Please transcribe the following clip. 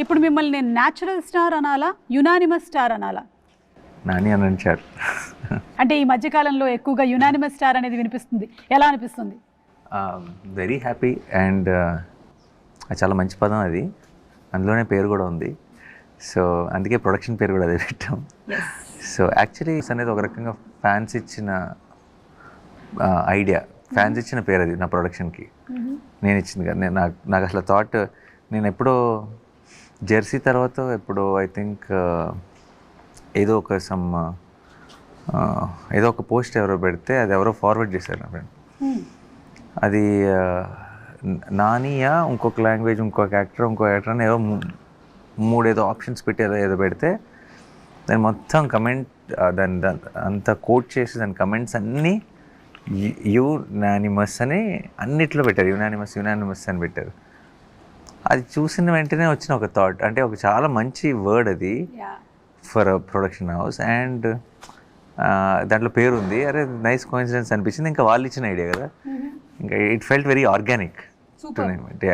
ఇప్పుడు మిమ్మల్ని నేను న్యాచురల్ స్టార్ అనాలా, యునానిమస్ స్టార్ అనాలా? నాని అని అంటారు. అంటే ఈ మధ్యకాలంలో ఎక్కువగా యునానిమస్ స్టార్ అనేది వినిపిస్తుంది, ఎలా అనిపిస్తుంది? వెరీ హ్యాపీ అండ్ అది చాలా మంచి పదం, అది అందులోనే పేరు కూడా ఉంది. సో అందుకే ప్రొడక్షన్ పేరు కూడా అదే పెట్టాం. సో యాక్చువల్లీ అనేది ఒక రకంగా ఫ్యాన్స్ ఇచ్చిన ఐడియా, ఫ్యాన్స్ ఇచ్చిన పేరు అది నా ప్రొడక్షన్కి. నేను ఇచ్చింది కదా, నేను నాకు అసలు థాట్, నేను ఎప్పుడో జెర్సీ తర్వాత ఎప్పుడో ఐ థింక్ ఏదో ఒక పోస్ట్ ఎవరో పెడితే అది ఎవరో ఫార్వర్డ్ చేశారు నా ఫ్రెండ్. అది నానియా, ఇంకొక లాంగ్వేజ్, ఇంకొక యాక్టర్ అని ఏదో మూడేదో ఆప్షన్స్ పెట్టి ఏదో పెడితే దాన్ని మొత్తం కమెంట్, దాని అంతా కోట్ చేసి దాని కమెంట్స్ అన్నీ యునానిమస్ అని అన్నిట్లో పెట్టారు. యునానిమస్ అని పెట్టారు. అది చూసిన వెంటనే వచ్చిన ఒక థాట్, అంటే ఒక చాలా మంచి వర్డ్ అది ఫర్ ప్రొడక్షన్ హౌస్, అండ్ దాంట్లో పేరు ఉంది. అరే నైస్ కోఇన్సిడెన్స్ అనిపించింది. ఇంకా వాళ్ళు ఇచ్చిన ఐడియా కదా, ఇంకా it felt very organic to name it.